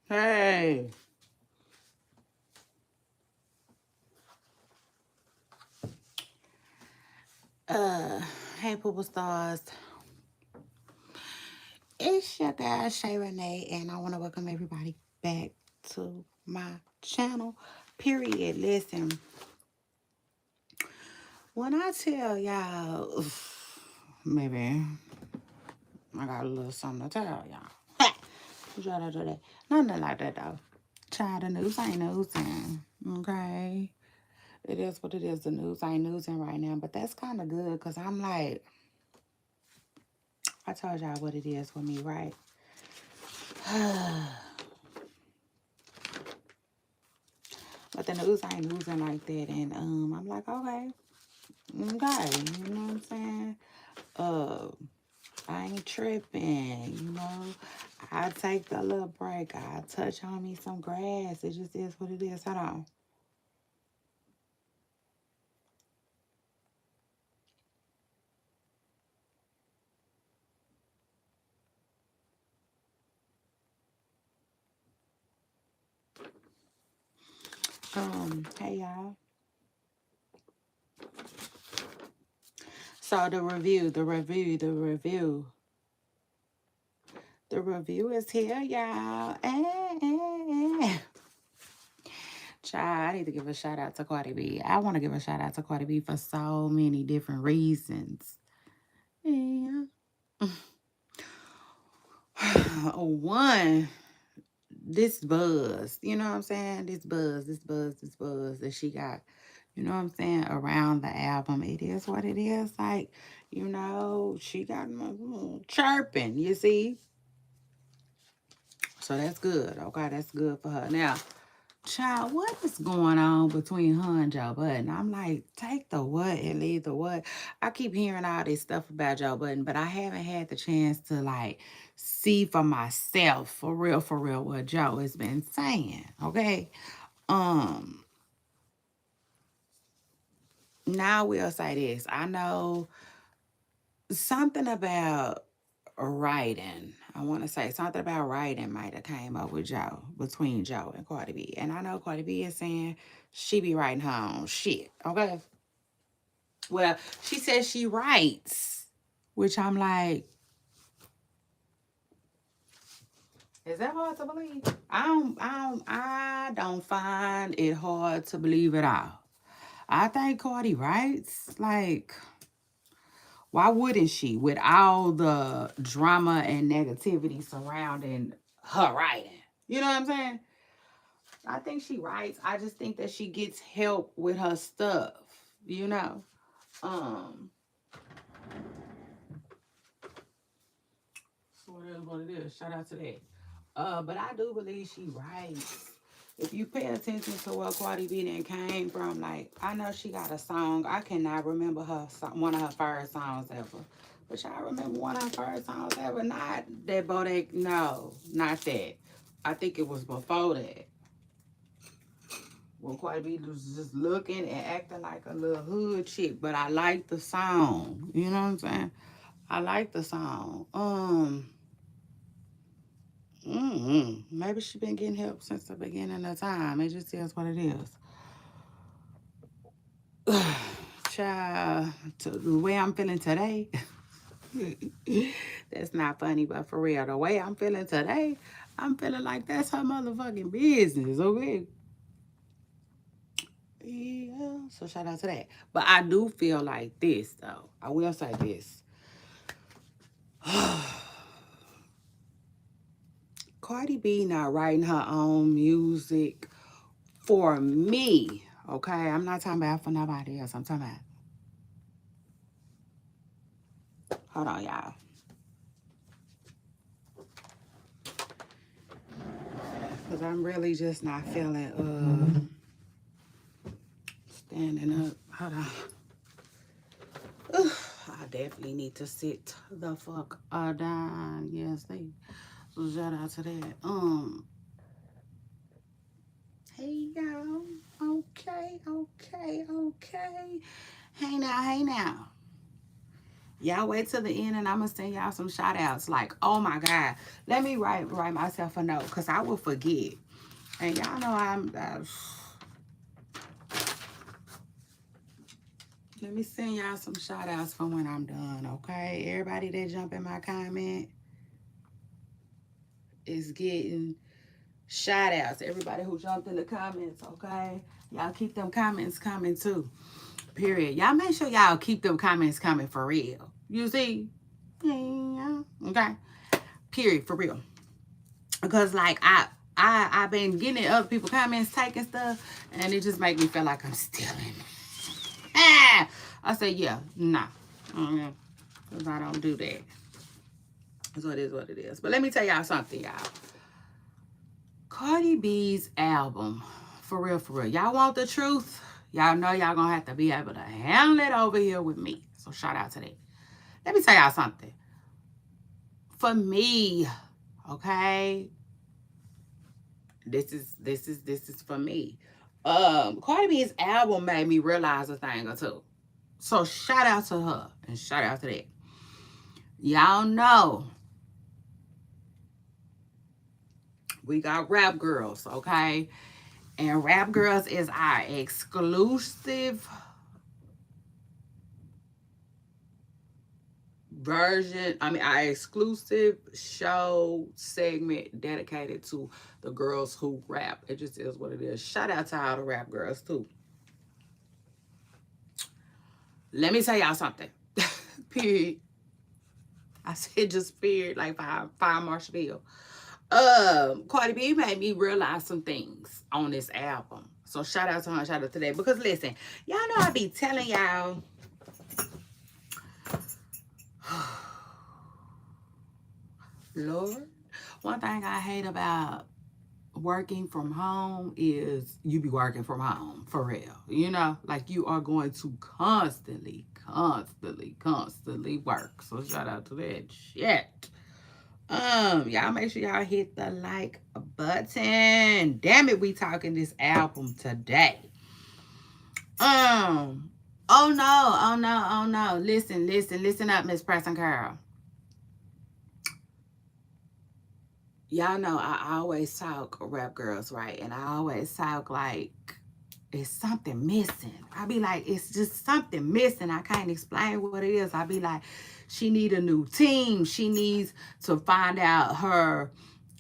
Hey. Uh, hey, Poople Stars. It's your girl, Shay Renee, and I want to welcome everybody back to my channel. Period. Listen, when I tell y'all, maybe I got a little something to tell y'all. Try to do that. Nothing like that, though. Child, the news ain't newsing. Okay? It is what it is. The news ain't newsing right now, but that's kind of good because I'm like, I told y'all what it is with me, right? But the news ain't losing like that. And I'm like, okay, you know what I'm saying? Uh, I ain't tripping, you know. I take the little break. I touch on me some grass. It just is what it is. Hold on. Hey y'all. So the review is here, y'all. Child, I need to give a shout out to Cardi B. I want to give a shout out to Cardi B for so many different reasons. Yeah. One, this buzz, you know what I'm saying? This buzz that she got, you know what I'm saying, around the album. It is what it is. Like, you know, she got chirping, you see? So that's good. Okay, that's good for her. Now, child, what is going on between her and Joe Budden? I'm like, take the what and leave the what. I keep hearing all this stuff about Joe Budden, but I haven't had the chance to like see for myself, for real, what Joe has been saying. Okay. Um, Now we'll say this. I know something about writing. I want to say something about writing might have came up with Joe, between Joe and Cardi B. And I know Cardi B is saying she be writing her own shit. Okay. Well, she says she writes, which I'm like, is that hard to believe? I don't find it hard to believe at all. I think Cardi writes. Like, why wouldn't she? With all the drama and negativity surrounding her writing. You know what I'm saying? I think she writes. I just think that she gets help with her stuff, you know. Um, so it is what it is. Shout out to that. But I do believe she writes. If you pay attention to what Cardi B then came from, like, I know she got a song. I cannot remember one of her first songs ever. But y'all remember one of her first songs ever? Not that Bodak, no, not that. I think it was before that. When Cardi B was just looking and acting like a little hood chick. But I like the song. You know what I'm saying? I like the song. Maybe she been getting help since the beginning of time. It just is what it is. Child, to the way I'm feeling today, that's not funny, but for real, the way I'm feeling today, I'm feeling like that's her motherfucking business, okay? Yeah, so shout out to that. But I do feel like this though. I will say this. Cardi B not writing her own music for me. Okay, I'm not talking about for nobody else. I'm talking about. Hold on, y'all. Cause I'm really just not feeling standing up. Hold on. I definitely need to sit the fuck down. Yes, they. So shout out to that. Hey y'all. Okay. Hey now. Y'all wait till the end and I'm gonna send y'all some shout outs. Like, oh my God. Let me write myself a note because I will forget. And y'all know let me send y'all some shout outs for when I'm done, okay? Everybody that jump in my comment is getting shout outs. Everybody who jumped in the comments, okay? Y'all keep them comments coming too. Period. Y'all make sure y'all keep them comments coming for real. You see? Yeah. Okay. Period. For real. Because like I've been getting in other people's comments, taking stuff, and it just make me feel like I'm stealing. I say, yeah, nah. Because I don't do that. So it is what it is. But let me tell y'all something, y'all. Cardi B's album, for real. Y'all want the truth? Y'all know y'all gonna have to be able to handle it over here with me. So shout out to that. Let me tell y'all something. For me, okay, this is for me. Cardi B's album made me realize a thing or two. So shout out to her and shout out to that. Y'all know we got Rap Girls, okay? And Rap Girls is our exclusive version. I mean, our exclusive show segment dedicated to the girls who rap. It just is what it is. Shout out to all the Rap Girls, too. Let me tell y'all something. Period. I said just period, like fire Marshall. Cardi B made me realize some things on this album. So shout out to her, shout out to that. Because listen, y'all know I be telling y'all. Lord, one thing I hate about working from home is you be working from home for real. You know, like you are going to constantly work. So shout out to that shit. Y'all make sure y'all hit the like button. Damn it, we talking this album today. Oh no. Listen up, Miss Preston Carl. Y'all know I always talk Rap Girls, right? And I always talk like it's something missing. I be like, it's just something missing. I can't explain what it is. I be like, she need a new team. She needs to find out her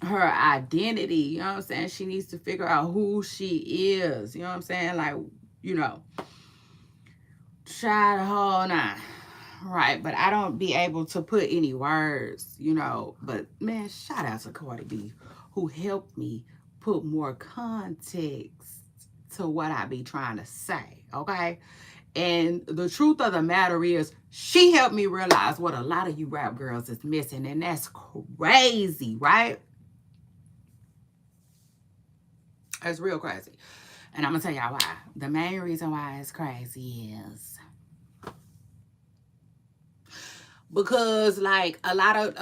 identity. You know what I'm saying? She needs to figure out who she is. You know what I'm saying? Like, you know, try the whole nine. Right, but I don't be able to put any words, you know. But man, shout out to Cardi B, who helped me put more context to what I be trying to say, okay? And the truth of the matter is, she helped me realize what a lot of you rap girls is missing, and that's crazy, right? It's real crazy. And I'm gonna tell y'all why. The main reason why it's crazy is because like a lot of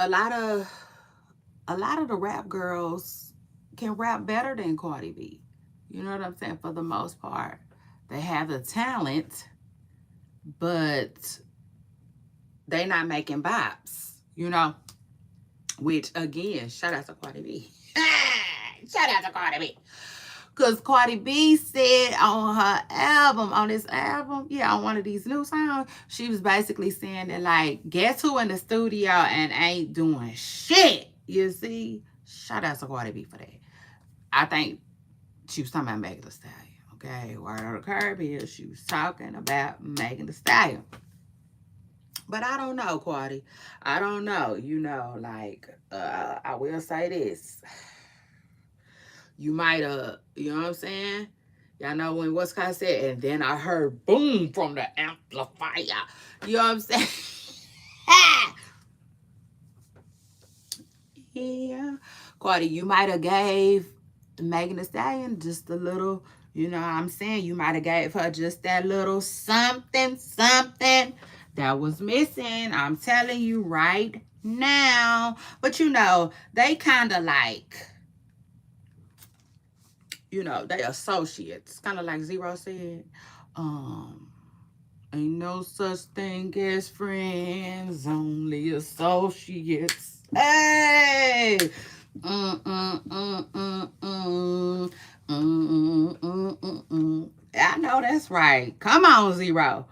the rap girls can rap better than Cardi B. You know what I'm saying? For the most part, they have the talent, but they not making bops. You know, which again, shout out to Cardi B. Shout out to Cardi B. Because Cardi B said on her album, on this album, yeah, on one of these new songs, she was basically saying that, like, guess who in the studio and ain't doing shit? You see? Shout out to Cardi B for that. I think she was talking about Megan Thee Stallion, Okay, word on the curb here, she was talking about Megan Thee Stallion. But I don't know, Cardi. I don't know. Like, I will say this. You might you know what I'm saying? Y'all know when what's Kai said, and then I heard boom from the amplifier. You know what I'm saying? Yeah. Cardi, you might have gave Megan Thee Stallion just a little, you know what I'm saying? You might have gave her just that little something, something that was missing. I'm telling you right now. But they kind of like, they associates. Kind of like Zero said. Um, Ain't no such thing as friends, only associates. Hey! I know that's right. Come on, Zero.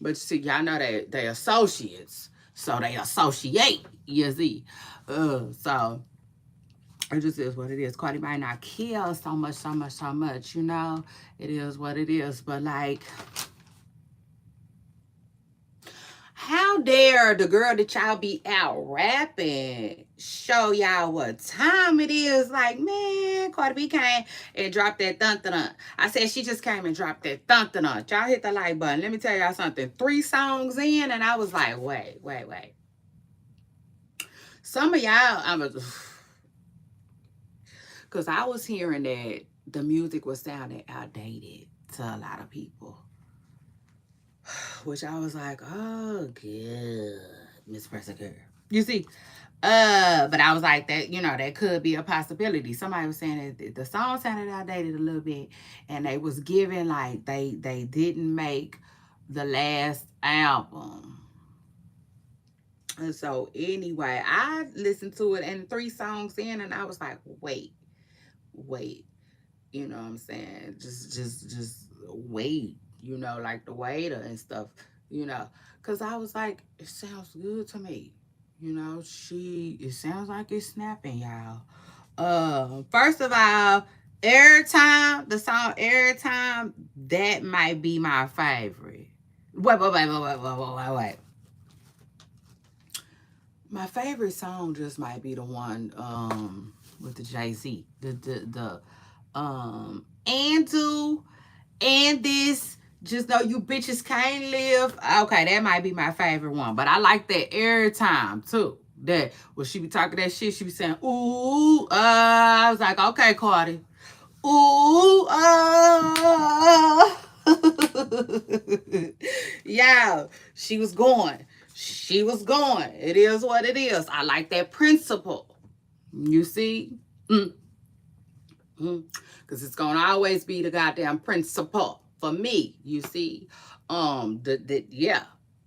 But see, y'all know they associates, so they associate. You see, so it just is what it is. Cardi might not kill so much, so much, so much. It is what it is. But like, how dare the girl that y'all be out rapping show y'all what time it is? Like, man, Cardi B came and dropped that dun-dun-dun. I said she just came and dropped that dun-dun-dun. Y'all hit the like button. Let me tell y'all something. 3 songs in, and I was like, wait. Some of y'all, because I was hearing that the music was sounding outdated to a lot of people. Which I was like, oh, good, Miss Pressinger. You see, but I was like, that could be a possibility. Somebody was saying that the song sounded outdated a little bit, and they was giving like they didn't make the last album. And so anyway, I listened to it and 3 songs in, and I was like, wait. You know what I'm saying? Just wait. Like the waiter and stuff. Cause I was like, it sounds good to me. It sounds like it's snapping, y'all. First of all, the song Airtime, that might be my favorite. Wait. My favorite song just might be the one with the Jay-Z. The and this, just know you bitches can't live. Okay, that might be my favorite one. But I like that Airtime too. That when she be talking that shit, she be saying, ooh, I was like, okay, Cardi. Ooh, yeah, she was going. It is what it is. I like that principle. You see? Because it's going to always be the goddamn principle for me. You see? Yeah.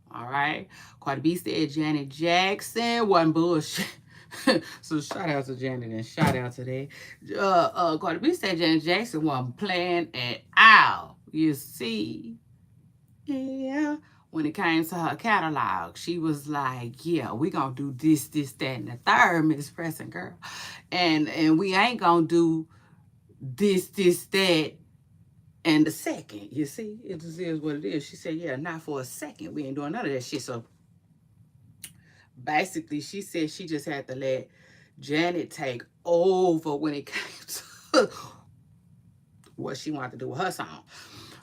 All right. Cardi B said Janet Jackson wasn't bullshit. So shout out to Janet and shout out to that. Cardi B said Janet Jackson wasn't playing at all. You see? Yeah. When it came to her catalog, she was like, yeah, we gonna do this, that, and the third, Miss Pressing girl. And we ain't gonna do this, that, and the second. You see? It just is what it is. She said, yeah, not for a second. We ain't doing none of that shit. So basically, she said she just had to let Janet take over when it came to what she wanted to do with her song.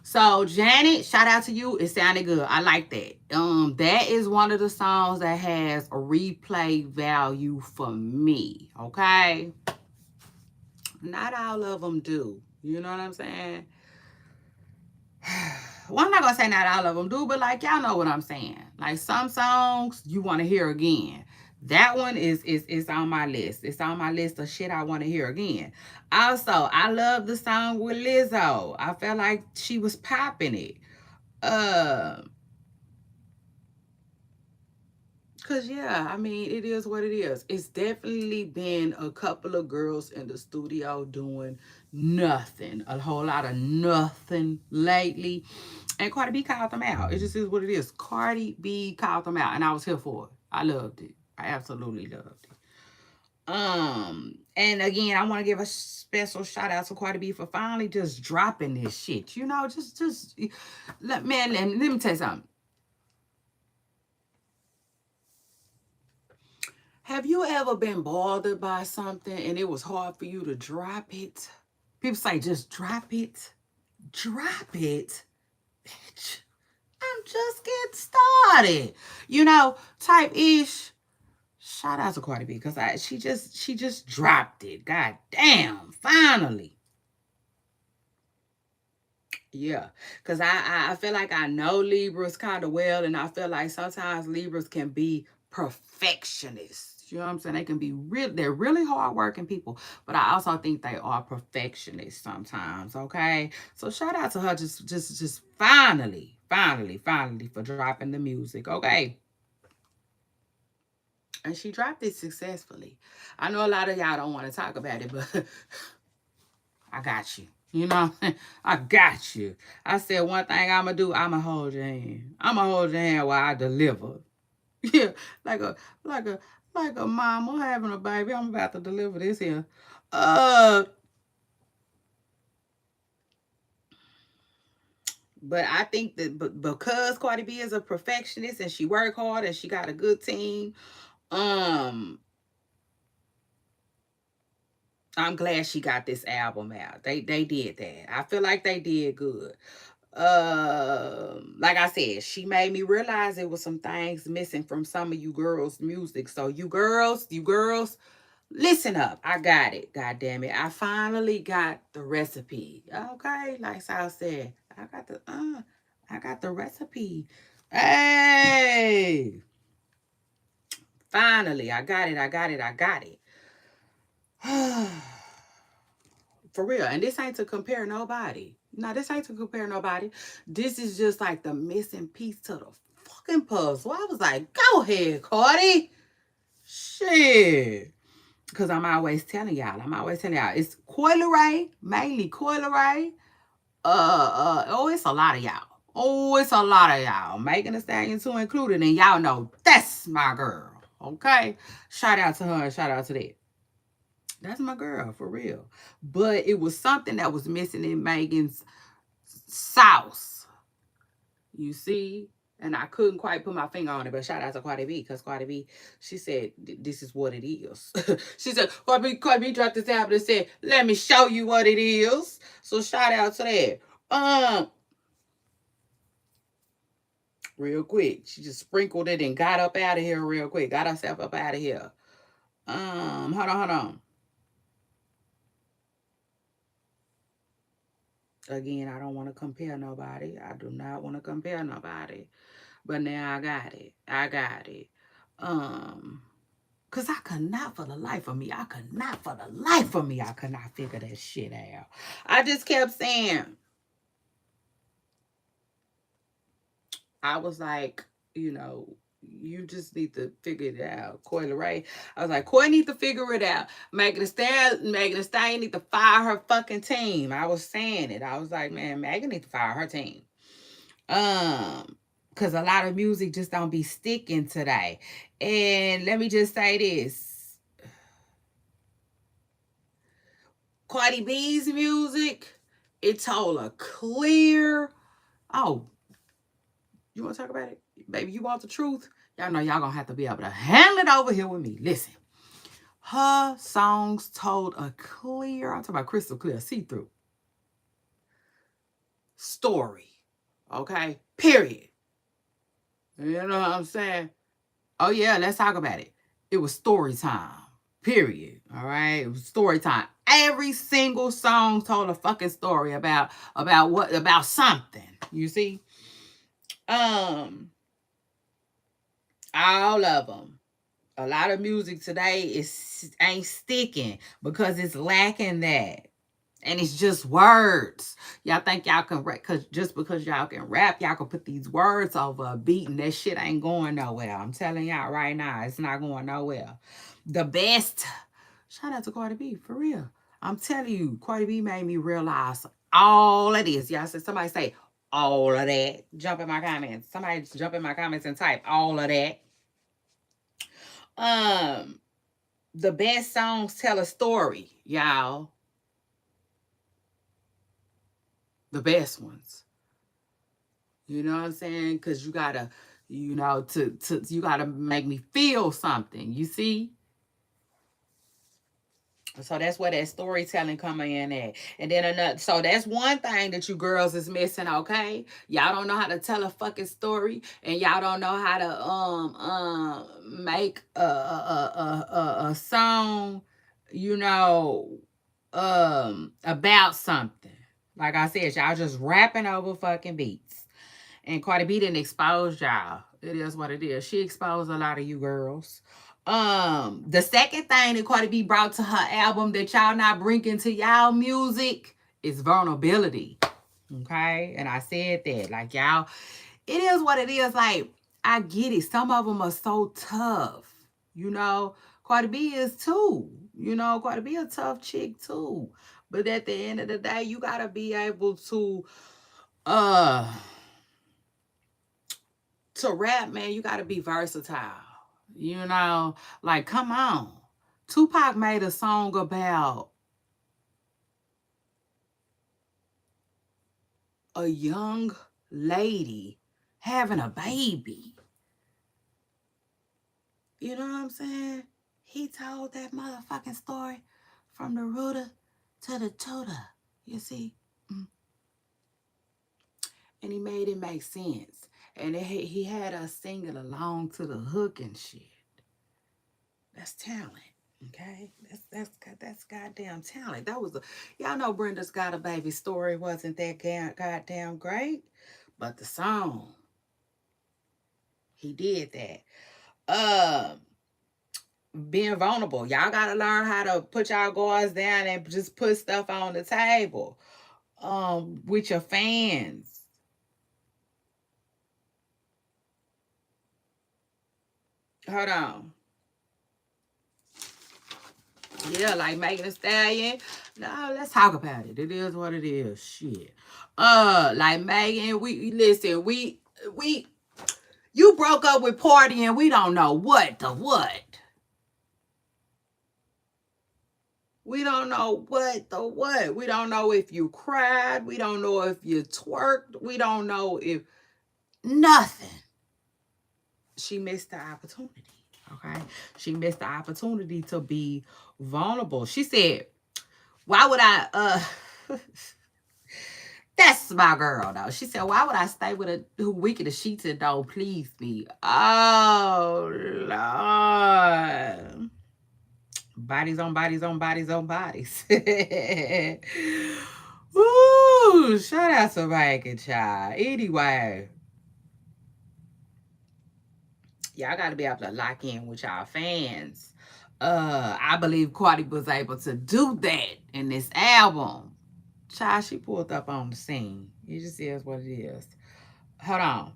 So Janet, shout out to you. It sounded good. I like that. That is one of the songs that has a replay value for me. Okay. Not all of them do. You know what I'm saying? Well, I'm not gonna say not all of them do, but like y'all know what I'm saying. Like some songs you want to hear again. That one is on my list. It's on my list of shit I want to hear again. Also, I love the song with Lizzo. I felt like she was popping it. Cause yeah, I mean, it is what it is. It's definitely been a couple of girls in the studio doing nothing, a whole lot of nothing lately. And Cardi B called them out. It just is what it is. Cardi B called them out, and I was here for it. I loved it. I absolutely loved it. And again, I want to give a special shout out to Cardi B for finally just dropping this shit. You know, just let me tell you something. Have you ever been bothered by something and it was hard for you to drop it? People say just drop it. Drop it. Bitch. I'm just getting started. You know, type ish. Shout out to Cardi B because she just dropped it. God damn, finally. Yeah, because I feel like I know Libras kind of well, and I feel like sometimes Libras can be perfectionists. You know what I'm saying? They can be real. They're really hardworking people, but I also think they are perfectionists sometimes. Okay, so shout out to her, just finally for dropping the music. Okay, and she dropped it successfully. I know a lot of y'all don't want to talk about it, but I got you. You know, I got you. I said one thing I'ma do, I'ma hold your hand. I'ma hold your hand while I deliver. Yeah, like a like a like a mama having a baby. I'm about to deliver this here. Uh but I think that because Cardi B is a perfectionist and she work hard and she got a good team, um, I'm glad she got this album out. They did that. I feel like they did good. Like I said, she made me realize there was some things missing from some of you girls' music. So you girls, listen up. I got it. God damn it. I finally got the recipe. Okay, like Sal said, I got the recipe. Hey, finally, I got it. I got it. I got it. For real. And this ain't to compare nobody. No, this ain't to compare nobody. This is just like the missing piece to the fucking puzzle. I was like, go ahead, Cardi. Shit. Because I'm always telling y'all, it's Coi Leray, mainly Coi Leray. Oh, it's a lot of y'all. Oh, it's a lot of y'all. Megan Thee Stallion too included. And y'all know that's my girl. Okay? Shout out to her and shout out to that. That's my girl, for real. But it was something that was missing in Megan's sauce. You see? And I couldn't quite put my finger on it, but shout out to Cardi B, because Cardi B, she said, this is what it is. She said, Cardi B dropped this album and said, let me show you what it is. So shout out to that. Real quick. She just sprinkled it and got up out of here real quick. Got herself up out of here. Hold on. Again, I don't want to compare nobody. I do not want to compare nobody. But now I got it. I got it. Cause I could not for the life of me. I could not for the life of me. I could not figure that shit out. I just kept saying, I was like, you know, you just need to figure it out. Coi Leray. I was like, Coi need to figure it out. Megan Thee Stallion need to fire her fucking team. I was saying it. I was like, man, Megan need to fire her team. Because a lot of music just don't be sticking today. And let me just say this. Cardi B's music, it told a clear, oh, you want to talk about it? Baby, you want the truth? Y'all know y'all gonna have to be able to handle it over here with me. Listen, her songs told a clear, I'm talking about crystal clear, see-through story. Okay? Period. You know what I'm saying? Oh yeah, let's talk about it. It was story time. Period. All right. It was story time. Every single song told a fucking story about something. You see? Um, all of them. A lot of music today is ain't sticking because it's lacking that. And it's just words. Y'all think y'all can rap, cause just because y'all can rap, y'all can put these words over a beat and that shit ain't going nowhere. I'm telling y'all right now, it's not going nowhere. The best, shout out to Cardi B, for real. I'm telling you, Cardi B made me realize all of this. Y'all said, somebody say all of that. Jump in my comments. Somebody jump in my comments and type all of that. Um, The best songs tell a story, y'all. The best ones. You know what I'm saying? Cause you gotta, to you gotta make me feel something. You see? So that's where that storytelling coming in at. And then another, so that's one thing that you girls is missing, okay? Y'all don't know how to tell a fucking story, and y'all don't know how to make a song, you know, about something. Like I said, y'all just rapping over fucking beats. And Cardi B didn't expose y'all. It is what it is. She exposed a lot of you girls. The second thing that Cardi B brought to her album that y'all not bringing to y'all music is vulnerability. Okay? And I said that. Like, y'all, it is what it is. Like, I get it. Some of them are so tough. You know, Cardi B is too. You know, Cardi B a tough chick too. But at the end of the day, you gotta be able uh to rap, man, you gotta be versatile. You know, like, come on. Tupac made a song about a young lady having a baby. You know what I'm saying? He told that motherfucking story from the rooter to the tutor. You see? And he made it make sense. And he had us singing along to the hook and shit. That's talent. Okay, that's goddamn talent. That was y'all know Brenda's Got a Baby story wasn't that goddamn great, but the song, he did that. Uh, Being vulnerable, y'all gotta learn how to put y'all guards down and just put stuff on the table. With your fans. Hold on. Yeah, like Megan Thee Stallion. No, let's talk about it. It is what it is. Shit. Like Megan, we listen, we you broke up with Party and we don't know what the what. We don't know what the what. We don't know if you cried. We don't know if you twerked. We don't know if nothing. She missed the opportunity. Okay. She missed the opportunity to be vulnerable. She said, why would I that's my girl though. She said, why would I stay with a who weak in the sheets and don't please me? Oh Lord. Bodies on bodies on bodies on bodies. Ooh, shout out to Mike child. Anyway, y'all gotta be able to lock in with y'all fans. I believe Cardi was able to do that in this album. Child, she pulled up on the scene. It just is what it is. Hold on.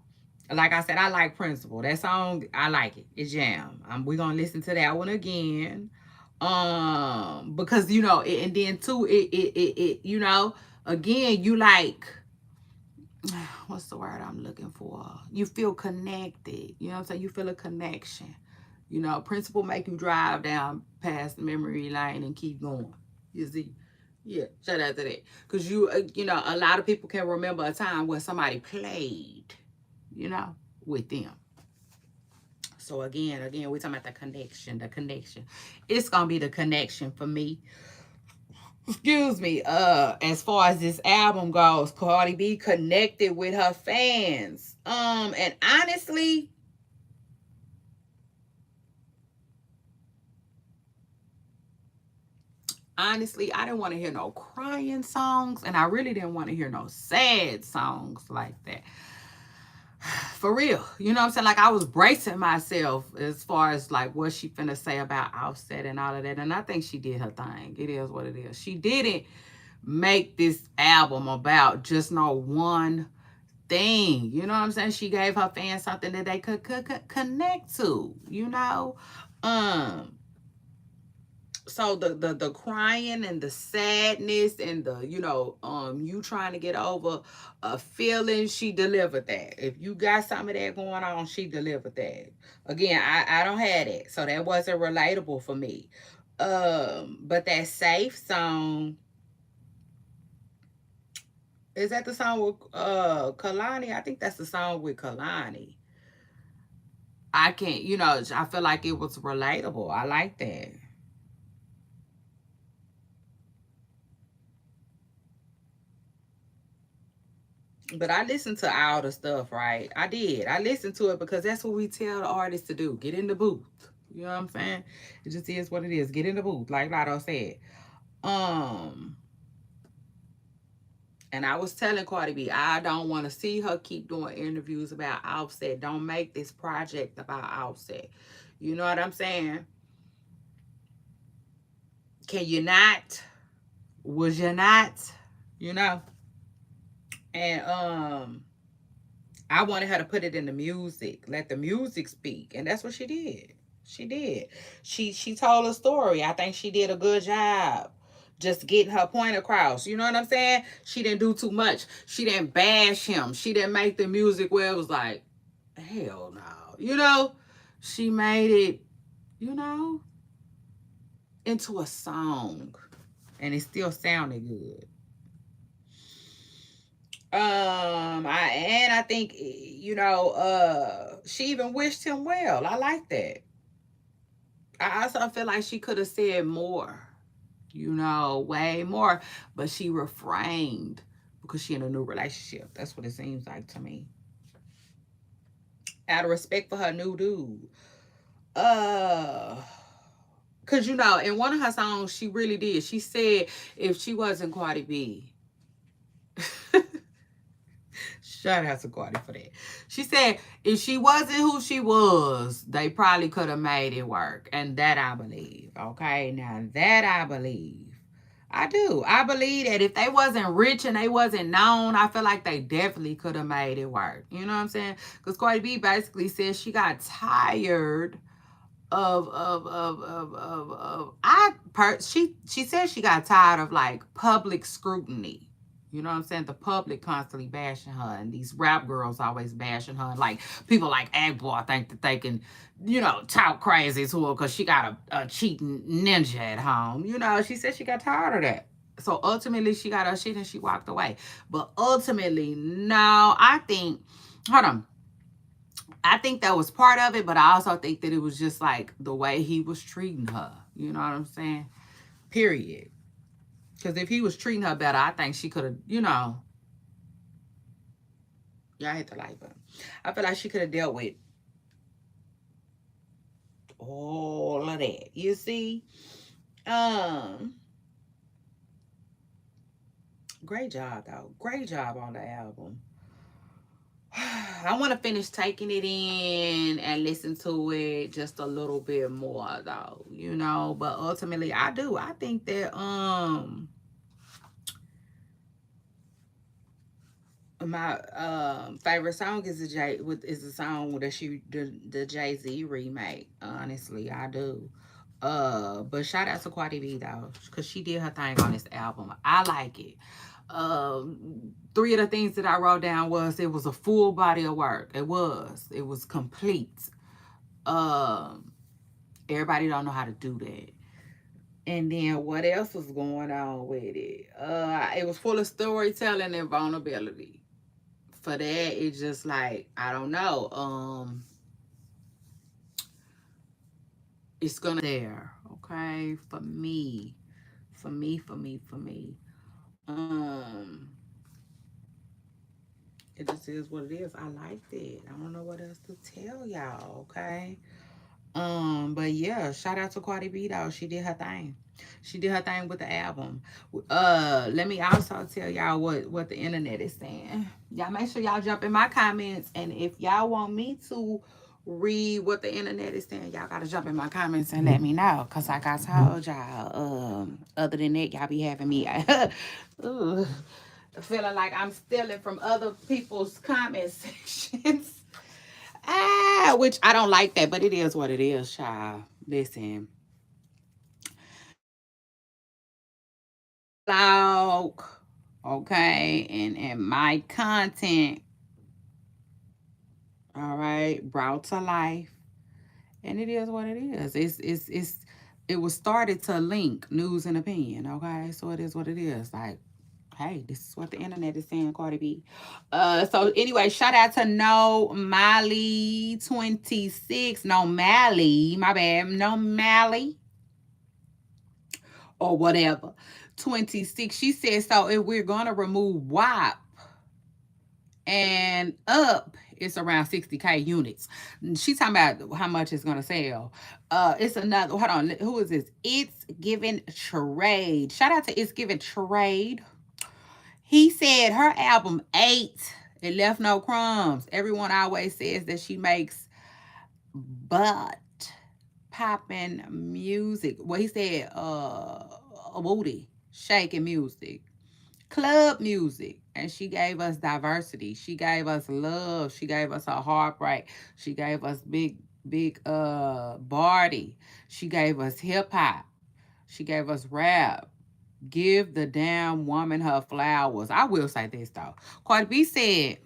Like I said, I like Principle. That song, I like it. It's jam. We're gonna listen to that one again. Because and then too, again, you like what's the word I'm looking for? You feel connected. You know what I'm saying? You feel a connection. Principle make you drive down past the memory lane and keep going. You see? Yeah, shout out to that. Because a lot of people can remember a time where somebody played, with them. So again, we're talking about the connection. It's going to be the connection for me. Excuse me. As far as this album goes, Cardi B connected with her fans. And honestly, I didn't want to hear no crying songs, and I really didn't want to hear no sad songs like that. For real. You know what I'm saying? Like, I was bracing myself as far as, like, what she finna say about Offset and all of that, and I think she did her thing. It is what it is. She didn't make this album about just no one thing. You know what I'm saying? She gave her fans something that they could connect to, So so the crying and the sadness and the, you trying to get over a feeling, she delivered that. If you got some of that going on, she delivered that. Again, I don't have it, so that wasn't relatable for me. But that safe song, is that the song with Kalani? I think that's the song with Kalani. I can't, I feel like it was relatable. I like that. But I listened to all the stuff, right? I did. I listened to it because that's what we tell the artists to do. Get in the booth. You know what I'm saying? It just is what it is. Get in the booth, like Lotto said. Um, and I was telling Cardi B, I don't want to see her keep doing interviews about Offset. Don't make this project about Offset. You know what I'm saying? Can you not? Was you not? You know? And I wanted her to put it in the music, let the music speak, and that's what she did. She did. She told a story. I think she did a good job just getting her point across. You know what I'm saying? She didn't do too much. She didn't bash him. She didn't make the music where it was like, hell no. She made it, you know, into a song, and it still sounded good. I think, she even wished him well. I like that. I also feel like she could have said more, way more, but she refrained because she in a new relationship. That's what it seems like to me. Out of respect for her new dude. Uh Cause in one of her songs she really did. She said if she wasn't Cardi B, shout out to Cardi for that. She said if she wasn't who she was, they probably could have made it work. And that I believe. Okay. Now that I believe. I do. I believe that if they wasn't rich and they wasn't known, I feel like they definitely could have made it work. You know what I'm saying? Because Cardi B basically said she got tired she said she got tired of like public scrutiny. You know what I'm saying? The public constantly bashing her, and these rap girls always bashing her. And like people like Agboy think that they can, talk crazy to her because she got a cheating ninja at home. She said she got tired of that. So ultimately, she got her shit and she walked away. But ultimately, no, hold on. I think that was part of it, but I also think that it was just like the way he was treating her. You know what I'm saying? Period. Because if he was treating her better, I think she could have, y'all hit the like button. I feel like she could have dealt with all of that. You see? Um, Great job, though. Great job on the album. I want to finish taking it in and listen to it just a little bit more though, but ultimately I do. I think that my favorite song is the song that the Jay-Z remake. Honestly, I do. But shout out to Cardi B though, because she did her thing on this album. I like it. Three of the things that I wrote down was it was a full body of work. It was complete. Um, Everybody don't know how to do that. And then what else was going on with it? It was full of storytelling and vulnerability. For that, it's just like I don't know. It's gonna there, okay, for me, for me. Um, it just is what it is. I liked it. I don't know what else to tell y'all, okay? But yeah, shout out to Cardi B though. She did her thing. She did her thing with the album. Let me also tell y'all what the internet is saying. Y'all make sure y'all jump in my comments, and if y'all want me to read what the internet is saying, y'all gotta jump in my comments and let me know. Cause like I told y'all, other than that, y'all be having me ugh, feeling like I'm stealing from other people's comment sections. Which I don't like that, but it is what it is, child. Listen, dialogue, okay, and my content, all right, brought to life. And it is what it is. It was started to link news and opinion, okay? So it is what it is. Like, hey, this is what the internet is saying, Cardi B. So anyway, shout out to No Mally 26. No Mally, my bad. No Mally or whatever. 26. She said, so if we're gonna remove WAP and up, it's around 60K units. She's talking about how much it's gonna sell. It's another, hold on, who is this? It's Giving Trade. Shout out to It's Giving Trade. He said her album ate. It left no crumbs. Everyone always says that she makes butt popping music. Well, he said booty shaking music, club music. And she gave us diversity. She gave us love. She gave us a heartbreak. She gave us big Barty. She gave us hip hop. She gave us rap. Give the damn woman her flowers. I will say this though. Cardi B said,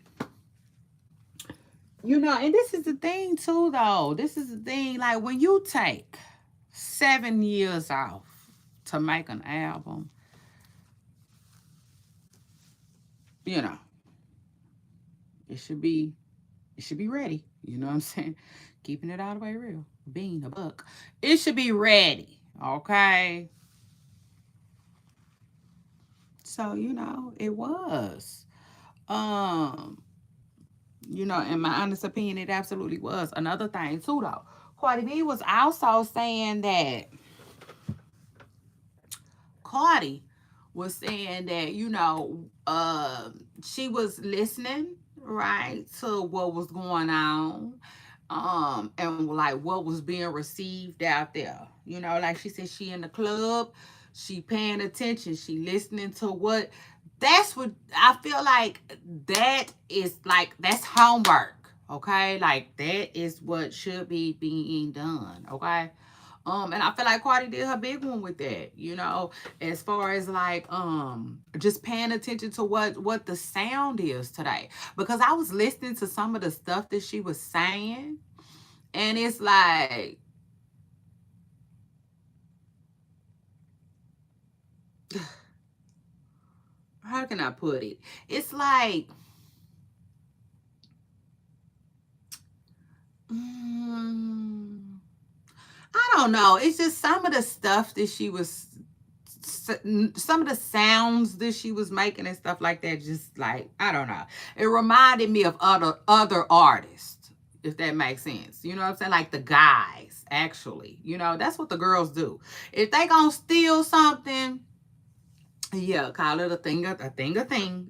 and this is the thing too though. This is the thing. Like when you take 7 years off to make an album, you know, it should be ready. You know what I'm saying? Keeping it all the way real. Being a buck. It should be ready. Okay. So, it was. Um, in my honest opinion, it absolutely was. Another thing too though. Cardi B was also saying that Cardi was saying that, she was listening, right, to what was going on, and like what was being received out there. Like she said, she in the club, she paying attention, she listening to what. That's what I feel like. That is like that's homework. Okay, like that is what should be being done. Okay. And I feel like Cardi did her big one with that, as far as like just paying attention to what the sound is today. Because I was listening to some of the stuff that she was saying, and it's like how can I put it? It's like I don't know. It's just some of the stuff that she was, some of the sounds that she was making and stuff like that. Just like I don't know. It reminded me of other artists, if that makes sense. You know what I'm saying? Like the guys, actually. That's what the girls do. If they gonna steal something, yeah, call it a thing.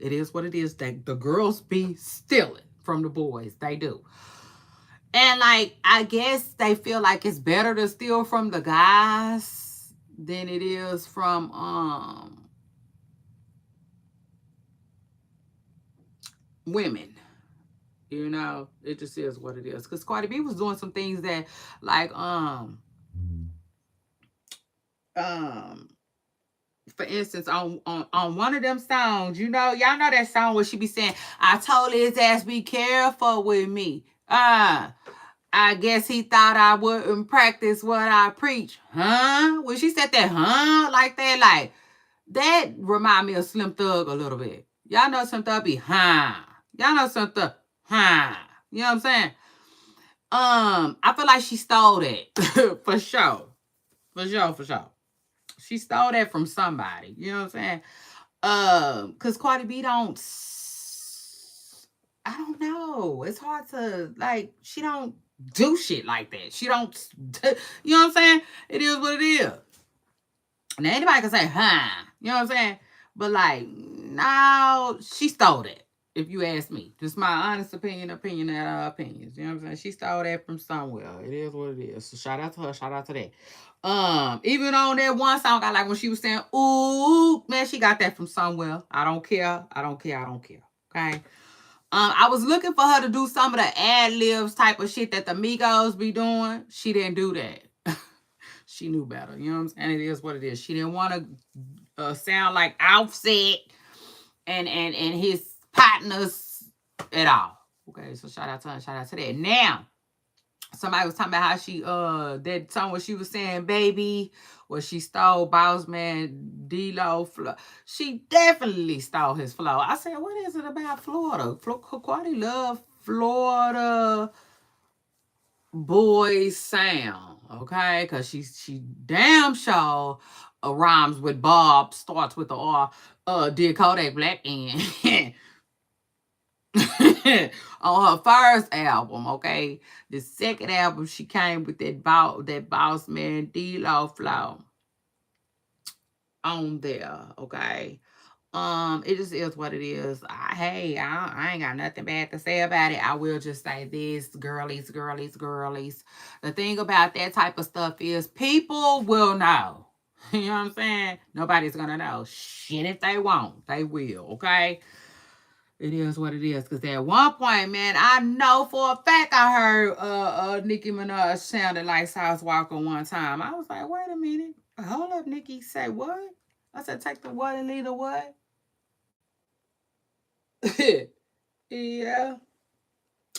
It is what it is. The girls be stealing from the boys. They do. And like I guess they feel like it's better to steal from the guys than it is from women. It just is what it is. Cause Cardi B was doing some things that like um for instance, on one of them songs, y'all know that song where she be saying, I told his ass be careful with me. I guess he thought I wouldn't practice what I preach. Huh? When she said that, like that, like, that remind me of Slim Thug a little bit. Y'all know Slim Thug be, Y'all know Slim Thug, You know what I'm saying? I feel like she stole that. For sure. For sure, for sure. She stole that from somebody. You know what I'm saying? Cause Cardi B I don't know. It's hard to like. She don't do shit like that. She don't. You know what I'm saying? It is what it is. Now anybody can say, You know what I'm saying? But like, no, she stole that. If you ask me, just my honest opinion at her opinions. You know what I'm saying? She stole that from somewhere. It is what it is. So shout out to her. Shout out to that. Even on that one song, I like when she was saying, "Ooh, man," she got that from somewhere. I don't care. I don't care. I don't care. Okay. I was looking for her to do some of the ad libs type of shit that the Migos be doing. She didn't do that. She knew better. You know what I'm saying? It is what it is. She didn't want to sound like Offset and his partners at all. Okay, so shout out to her, shout out to that. Now, somebody was talking about how she that song where she was saying baby, where she stole Boss Man D-Lo flow. She definitely stole his flow. I said, what is it about Florida? Cardi love Florida boys sound, okay? Cause she damn sure rhymes with Bob, starts with the R, did Kodak Black in on her first album, okay? The second album, she came with that Boss Man D-Lo flow on there, okay? It just is what it is. I ain't got nothing bad to say about it. I will just say this, girlies, girlies, girlies. The thing about that type of stuff is people will know. You know what I'm saying? Nobody's gonna know. Shit, if they won't, they will, okay? It is what it is. Cause at one point, man, I know for a fact I heard Nicki Minaj sounded like Sauce Walker one time. I was like, wait a minute. Hold up, Nicki. Say what? I said, take the what and leave the what? Yeah.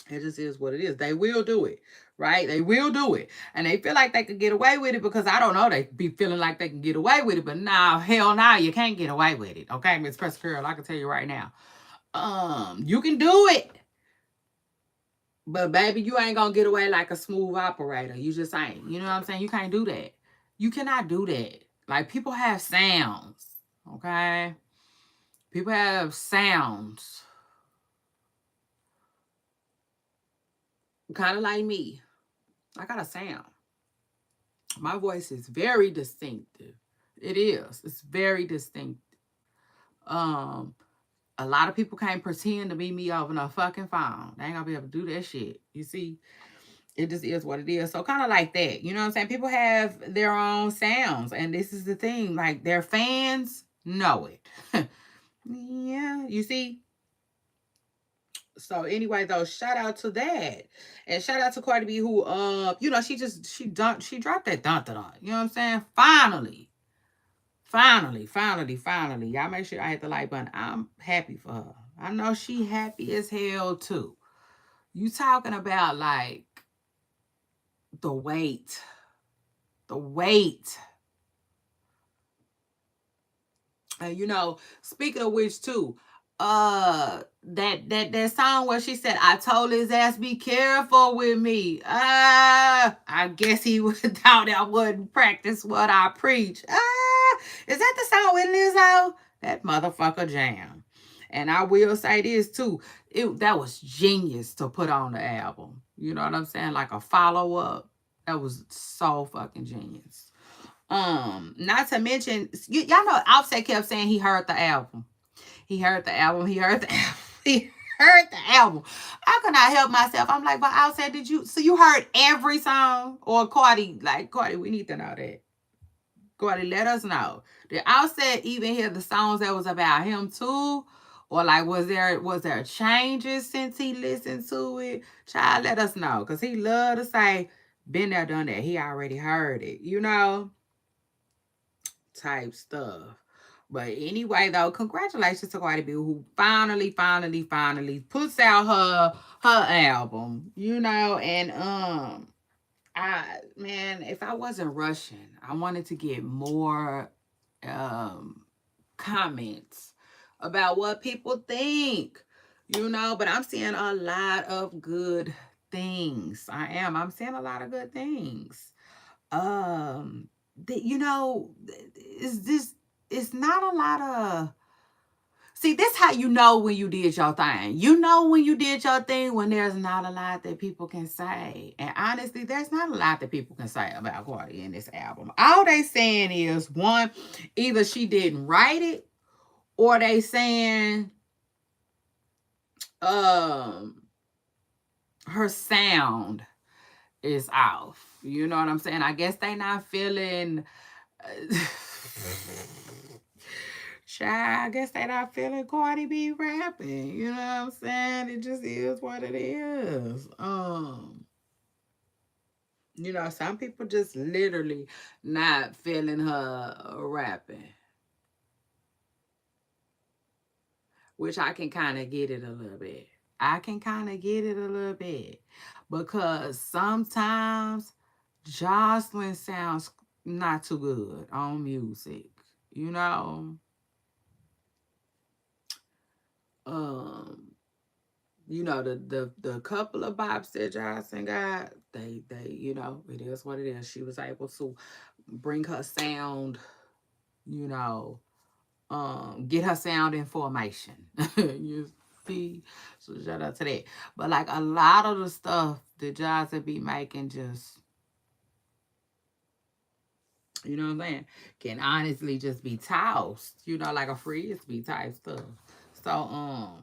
It just is what it is. They will do it, right? They will do it. And they feel like they could get away with it because I don't know, they be feeling like they can get away with it. But now, hell no, you can't get away with it. Okay, Miss Press Girl, I can tell you right now. You can do it. But baby, you ain't gonna get away like a smooth operator. You just ain't. You know what I'm saying? You can't do that. You cannot do that. Like people have sounds. Okay? People have sounds. Kind of like me. I got a sound. My voice is very distinctive. It is. It's very distinct. Um, a lot of people can't pretend to be me over no fucking phone. They ain't gonna be able to do that shit. You see, it just is what it is. So kind of like that. You know what I'm saying? People have their own sounds, and this is the thing. Like their fans know it. Yeah, you see. So anyway, though, shout out to that, and shout out to Cardi B, who she dropped that dun dun dun. You know what I'm saying? Finally. Y'all make sure I hit the like button. I'm happy for her. I know she happy as hell too. You talking about like the weight, the weight. Speaking of which too, that song where she said, I told his ass be careful with me. I guess he thought I wouldn't practice what I preach. Is that the song with Lizzo? That motherfucker jam. And I will say this too. That was genius to put on the album. You know what I'm saying? Like a follow-up. That was so fucking genius. Not to mention, y'all know Offset kept saying he heard the album. He heard the album. He heard the album. He heard the album. I could not help myself. I'm like, but Offset, did you? So you heard every song? Or Cardi, like, Cardi, we need to know that. Cardi, let us know. Did Offset even hear the songs that was about him too? Or like, was there changes since he listened to it? Child, let us know. Because he loved to say, been there, done that. He already heard it, type stuff. But anyway, though, congratulations to Cardi B, who finally puts out her album. And if I wasn't rushing, I wanted to get more comments about what people think. But I'm seeing a lot of good things. I'm seeing a lot of good things. um is this it's not a lot of see this how you know when you did your thing. When you did your thing, when there's not a lot that people can say. And honestly, there's not a lot that people can say about Cardi in this album. All they saying is, one, either she didn't write it, or they saying um her sound is off. You know what I'm saying? I guess they not feeling Child, I guess they not feeling Cardi B rapping. You know what I'm saying? It just is what it is. Some people just literally not feeling her rapping. which I can kind of get it a little bit. I can kind of get it a little bit because sometimes Jocelyn sounds not too good on music. You know, um, the couple of bops that Jocelyn got, it is what it is. She was able to bring her sound, you know, get her sound in formation. You see, so shout out to that. But like a lot of the stuff that Jocelyn be making, just you know what I'm saying, can honestly just be tossed. Like a frisbee type stuff. So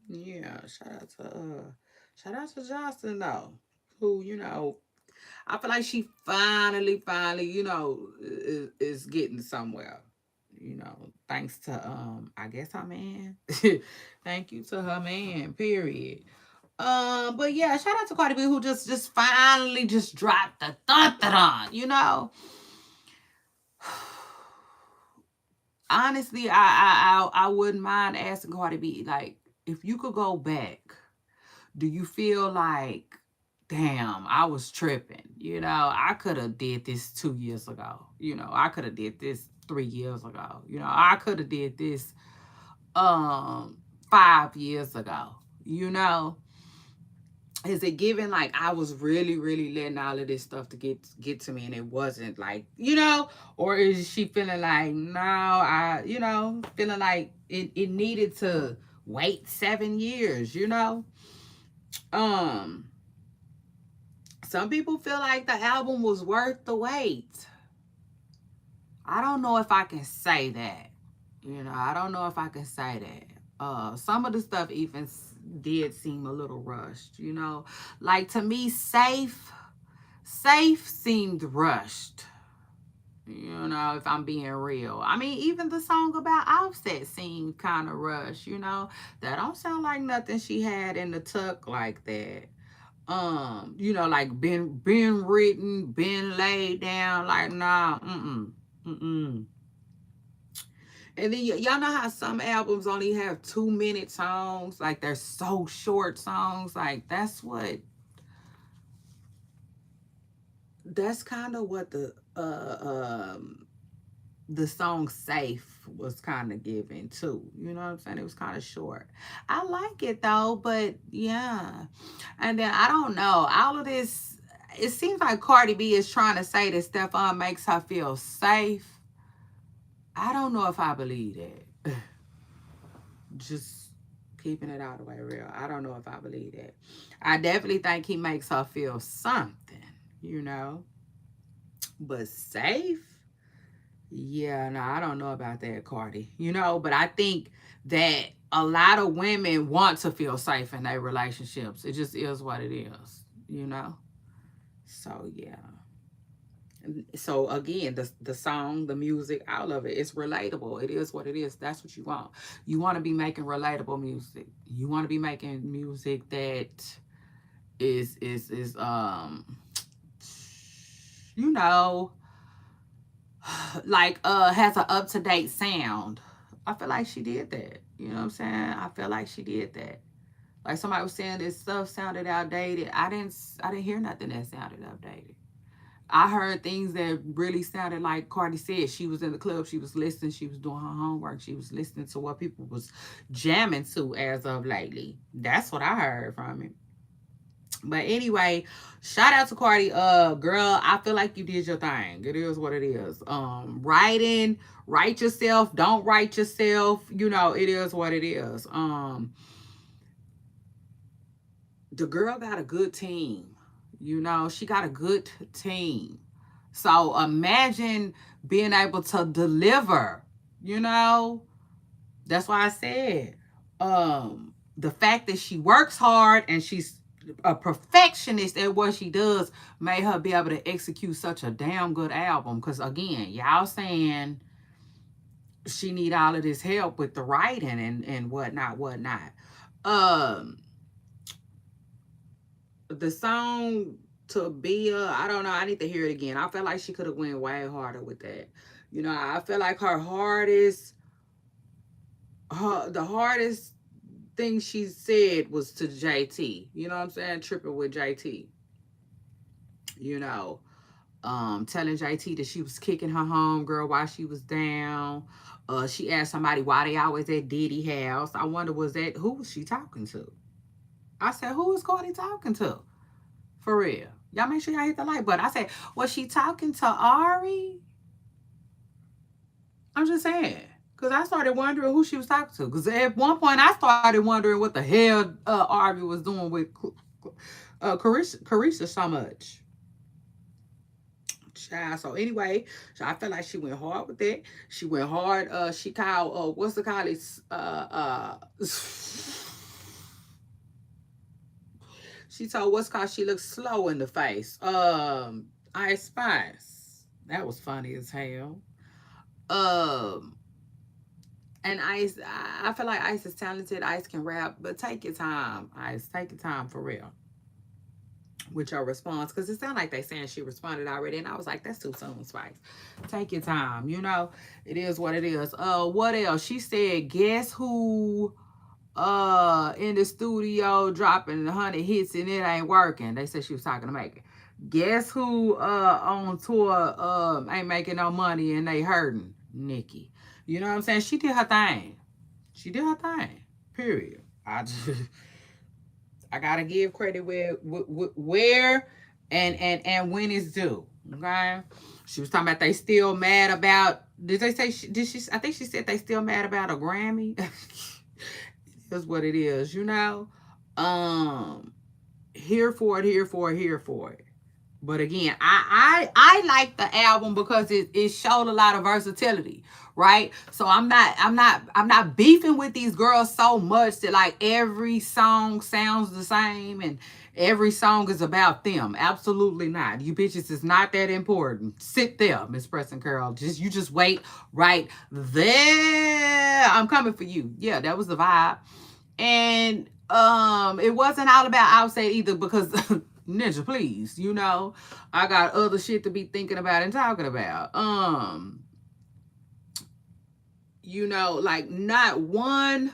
yeah, shout out to Jocelyn though, who I feel like she finally, is getting somewhere. Thanks to I guess her man. Thank you to her man, period. But yeah, shout out to Cardi B who just finally just dropped the thun. Honestly, I wouldn't mind asking Cardi B, like, if you could go back, do you feel like, damn, I was tripping? I could have did this 2 years ago. I could have did this 3 years ago. I could have did this 5 years ago. You know, is it given like I was really letting all of this stuff to get to me and it wasn't like, or is she feeling like, no, feeling like it needed to wait 7 years? Um, some people feel like the album was worth the wait. I don't know if I can say that. I don't know if I can say that. Some of the stuff even did seem a little rushed. Like to me, safe seemed rushed. If I'm being real. I mean, even the song about Offset seemed kind of rushed. That don't sound like nothing she had in the tuck like that. Like been written, been laid down. Like nah, mm. And then y'all know how some albums only have 2 minute songs, like they're so short songs. Like that's kind of what the song Safe was kind of giving too. You know what I'm saying? It was kind of short. I like it though, but yeah. And then I don't know. All of this, it seems like Cardi B is trying to say that Stefan makes her feel safe. I don't know if I believe that. Just keeping it all the way real. I don't know if I believe that. I definitely think he makes her feel something, you know. But safe? Yeah, no, I don't know about that, Cardi. But I think that a lot of women want to feel safe in their relationships. It just is what it is. So yeah. So again, the song, the music, all of it, it's relatable. It is what it is. That's what you want. You want to be making relatable music. You want to be making music that is you know like has an up-to-date sound. I feel like she did that. You know what I'm saying? I feel like she did that. Like somebody was saying this stuff sounded outdated. I didn't hear nothing that sounded outdated. I heard things that really sounded like Cardi said. She was in the club, she was listening, she was doing her homework, she was listening to what people was jamming to as of lately. That's what I heard from it. But anyway, shout out to Cardi. Girl, I feel like you did your thing. It is what it is. Write yourself, don't write yourself. It is what it is. The girl got a good team. She got a good team. So imagine being able to deliver, you know? That's why I said the fact that she works hard and she's a perfectionist at what she does made her be able to execute such a damn good album. Because again, y'all saying she need all of this help with the writing and whatnot. Um, the song to be I don't know. I need to hear it again. I felt like she could have went way harder with that. I feel like her hardest the hardest thing she said was to JT. You know what I'm saying? Tripping with JT. You know, telling JT that she was kicking her homegirl while she was down. She asked somebody why they always at Diddy house. I wonder who was she talking to? I said, who is Cardi talking to? For real. Y'all make sure y'all hit the like button. I said, was she talking to Ari? I'm just saying. Because I started wondering who she was talking to. Because at one point I started wondering what the hell Ari was doing with Carisha so much. Child. So anyway, so I felt like she went hard with that. She went hard. She called what's the college? She told what's called she looked slow in the face. Ice Spice. That was funny as hell. Um, and Ice, I feel like Ice is talented. Ice can rap, but take your time, Ice. Take your time for real with your response, because it sounded like they saying she responded already, and I was like, that's too soon, Spice. Take your time, you know. It is what it is. What else? She said, guess who in the studio dropping 100 hits and it ain't working. They said she was talking to Megan. Guess who on tour ain't making no money and they hurting? Nikki. You know what I'm saying? She did her thing. She did her thing. Period. I gotta give credit where and when it's due. Okay. She was talking about they still mad about. Did they say? Did she? I think she said they still mad about a Grammy. That's what it is, you know. Um, here for it, here for it, here for it. But again, I like the album because it showed a lot of versatility, right? So I'm not beefing with these girls so much that like every song sounds the same and every song is about them. Absolutely not. You bitches is not that important. Sit there, Miss Preston Curl. You just wait right there. I'm coming for you. Yeah, that was the vibe. And it wasn't all about Outside either because Ninja, please, you know, I got other shit to be thinking about and talking about. You know, like not one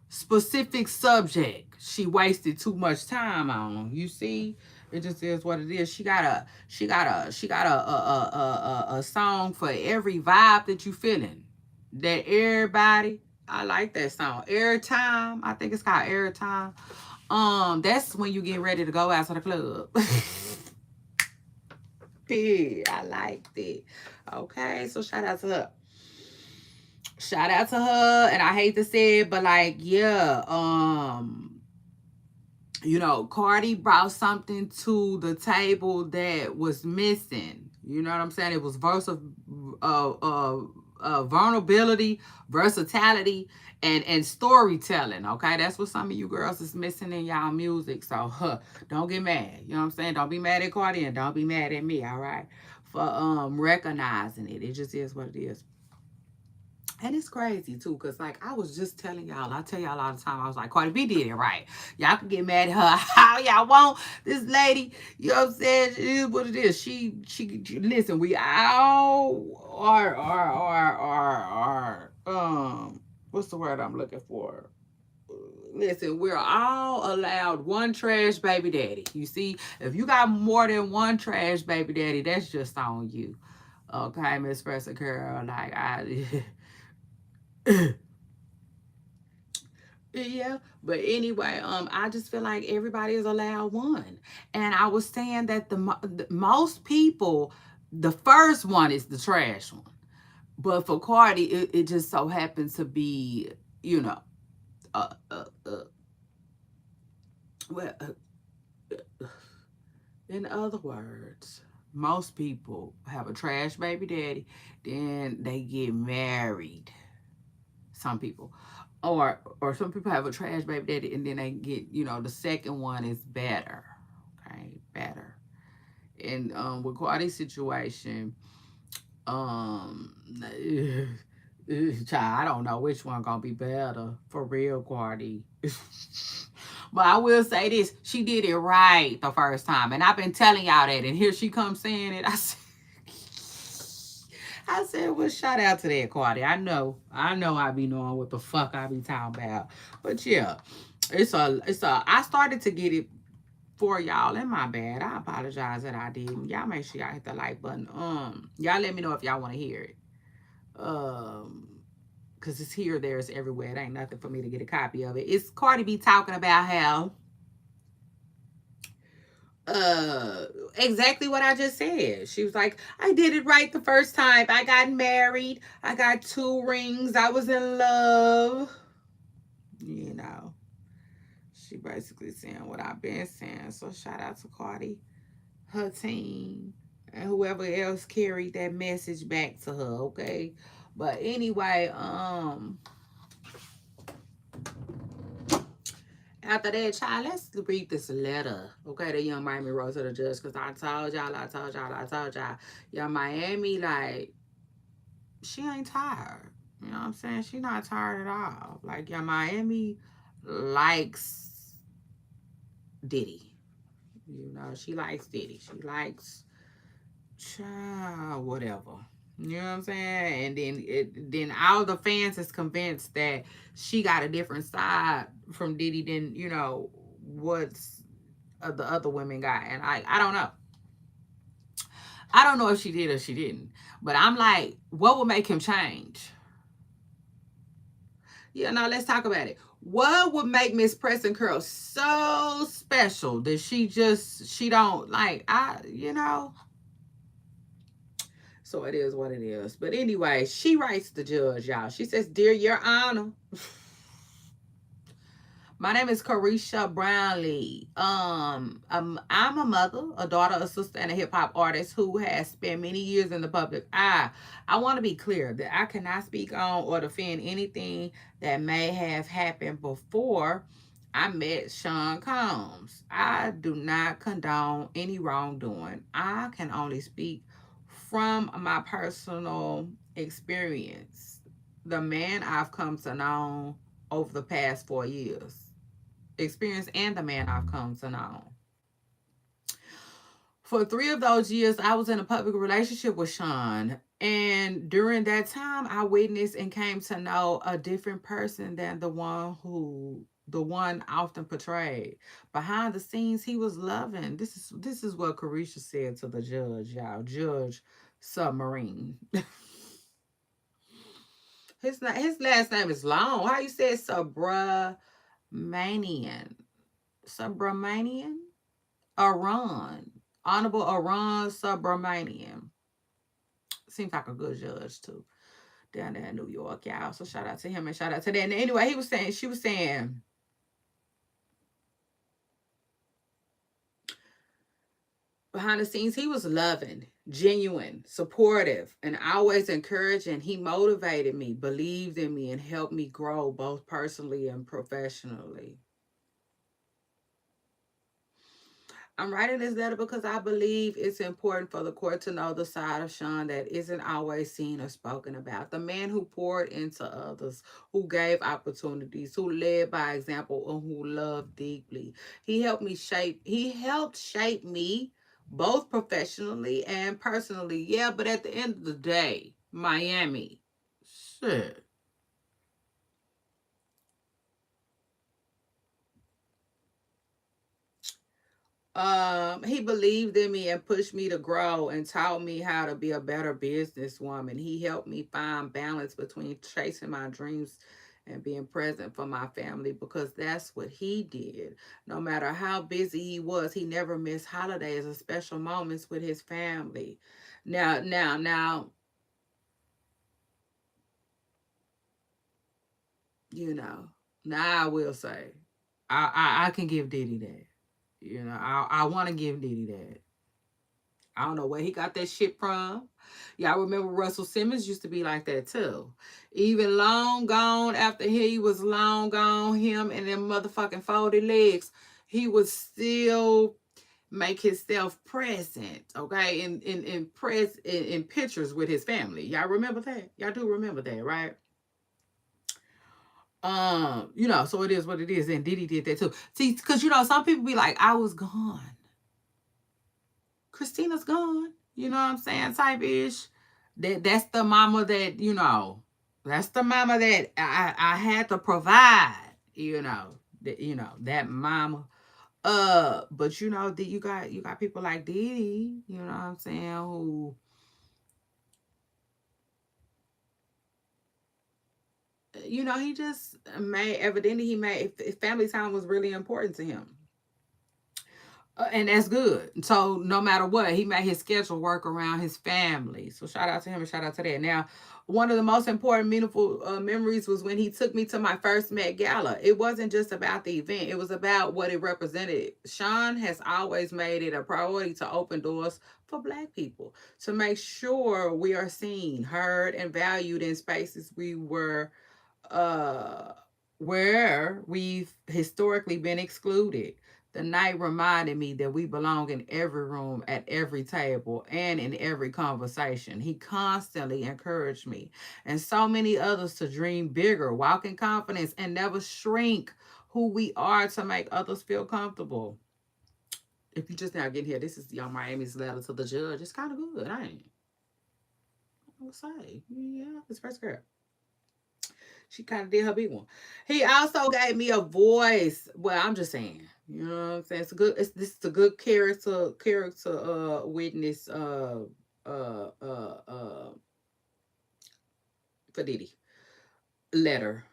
specific subject she wasted too much time on. You see, it just is what it is. She got a song for every vibe that you feeling. That everybody, I like that song. Airtime, I think it's called Airtime. That's when you get ready to go out to the club. Yeah, I liked it. Okay, so shout out to her. Shout out to her, and I hate to say it, but like, yeah, you know, Cardi brought something to the table that was missing. You know what I'm saying? It was vulnerability, versatility, and storytelling. Okay, that's what some of you girls is missing in y'all music. So, don't get mad. You know what I'm saying? Don't be mad at Cardi and don't be mad at me. All right, for recognizing it. It just is what it is. And it's crazy too, cause like I was just telling y'all, I tell y'all all the time, I was like, Cardi B did it right. Y'all can get mad at her how y'all want. This lady, you know what I'm saying? It is what it is. She listen, we all what's the word I'm looking for? Listen, we're all allowed one trash baby daddy. You see, if you got more than one trash baby daddy, that's just on you. Okay, Miss Presser Girl, like yeah, but anyway, I just feel like everybody is allowed one, and I was saying that the most people, the first one is the trash one, but for Cardi, it just so happens to be, you know, uh, uh, uh well, in other words, most people have a trash baby daddy, then they get married. Some people, or some people have a trash baby daddy and then they get, you know, the second one is better. Okay, better. And with Cardi's situation, um child, I don't know which one gonna be better for real, Cardi. But I will say this, she did it right the first time, and I've been telling y'all that, and here she comes saying it. I said, well, shout out to that, Cardi. I know I be knowing what the fuck I be talking about. But yeah, I started to get it for y'all. And my bad. I apologize that I didn't. Y'all make sure y'all hit the like button. Y'all let me know if y'all want to hear it. Um, Cause it's here, there, it's everywhere. It ain't nothing for me to get a copy of it. It's Cardi B talking about how uh exactly what I just said. She was like, I did it right the first time. I got married. I got 2 rings. I was in love. You know, she basically saying what I've been saying. So shout out to Cardi, her team, and whoever else carried that message back to her, okay? But anyway, after that, child, let's read this letter. Okay, the young Miami wrote to the judge because I told y'all. Young Miami, like, she ain't tired. You know what I'm saying? She not tired at all. Like, young Miami likes Diddy. You know, she likes Diddy. She likes child, whatever. You know what I'm saying? And then all the fans is convinced that she got a different side from Diddy than, what's the other women got. And I don't know. I don't know if she did or she didn't. But I'm like, what would make him change? Yeah, no, let's talk about it. What would make Miss Preston Curl so special that she don't like, so it is what it is. But anyway, she writes the judge, y'all. She says, Dear Your Honor, my name is Carisha Brownlee. I'm a mother, a daughter, a sister, and a hip hop artist who has spent many years in the public eye. I want to be clear that I cannot speak on or defend anything that may have happened before I met Sean Combs. I do not condone any wrongdoing. I can only speak from my personal experience. The man I've come to know over the past 4 years experience and the man I've come to know. For 3 of those years, I was in a public relationship with Sean. And during that time, I witnessed and came to know a different person than the one often portrayed. Behind the scenes, he was loving. This is what Carisha said to the judge, y'all. Judge Submarine. His last name is long. How you say it? Subramanian? Iran. Honorable Iran Subramanian. Seems like a good judge too. Down there in New York, y'all. So shout out to him and shout out to that. And anyway, she was saying, behind the scenes, he was loving, genuine, supportive, and always encouraging. He motivated me, believed in me, and helped me grow both personally and professionally. I'm writing this letter because I believe it's important for the court to know the side of Sean that isn't always seen or spoken about. The man who poured into others, who gave opportunities, who led by example, and who loved deeply. He helped shape me both professionally and personally. Yeah, but at the end of the day, Miami. Shit. He believed in me and pushed me to grow and taught me how to be a better businesswoman. He helped me find balance between chasing my dreams and being present for my family because that's what he did. No matter how busy he was, he never missed holidays or special moments with his family. Now, you know, now I will say, I can give Diddy that. I want to give Diddy that. I don't know where he got that shit from. Y'all remember Russell Simmons used to be like that too. Even long gone after he was long gone, him and them motherfucking folded legs, he would still make himself present, okay, in pictures with his family. Y'all remember that? Y'all do remember that, right? So it is what it is, and Diddy did that too. See, because some people be like, I was gone. Christina's gone. You know what I'm saying? Type ish. That's the mama that, that's the mama that I had to provide, that mama. But you got people like Diddy, you know what I'm saying, who, he just made evidently he made family time was really important to him. And that's good. So no matter what, he made his schedule work around his family. So shout out to him and shout out to that. Now, one of the most important, meaningful memories was when he took me to my first Met Gala. It wasn't just about the event; it was about what it represented. Sean has always made it a priority to open doors for Black people, to make sure we are seen, heard, and valued in spaces uh where we've historically been excluded. The night reminded me that we belong in every room, at every table, and in every conversation. He constantly encouraged me and so many others to dream bigger, walk in confidence, and never shrink who we are to make others feel comfortable. If you just now getting here, this is Young Miami's letter to the judge. It's kind of good, ain't it? I would say. Yeah, it's first girl. She kind of did her big one. He also gave me a voice. Well, I'm just saying. You know what I'm saying? This is a good character witness for Diddy letter.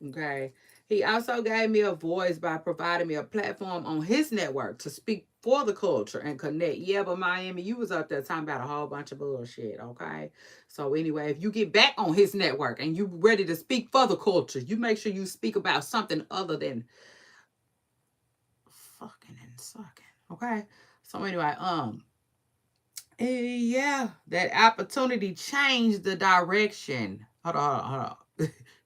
Okay. He also gave me a voice by providing me a platform on his network to speak for the culture and connect. Yeah, but Miami, you was up there talking about a whole bunch of bullshit, okay? So anyway, if you get back on his network and you ready to speak for the culture, you make sure you speak about something other than fucking and sucking, okay? So anyway, yeah, that opportunity changed the direction. Hold on.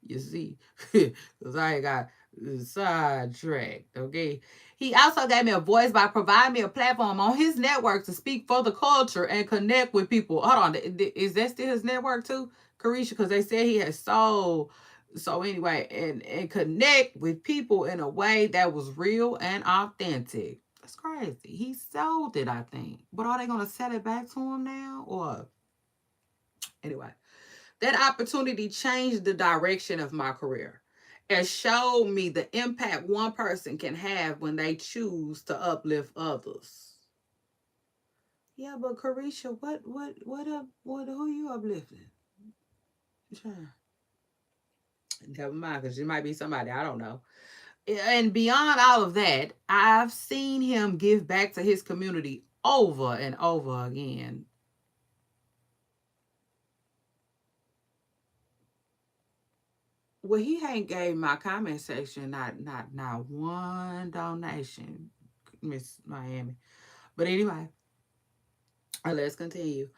You see, because I ain't got sidetracked, okay? He also gave me a voice by providing me a platform on his network to speak for the culture and connect with people. Hold on, is that still his network too, Carisha? Because they said he has sold. So anyway, and connect with people in a way that was real and authentic. That's crazy. He sold it, I think. But are they gonna sell it back to him now? Or anyway, that opportunity changed the direction of my career. It showed me the impact one person can have when they choose to uplift others. Yeah, but Carisha, who you uplifting? Sure. Never mind, because it might be somebody I don't know. And beyond all of that, I've seen him give back to his community over and over again. Well, he ain't gave my comment section not one donation, Miss Miami. But anyway, let's continue.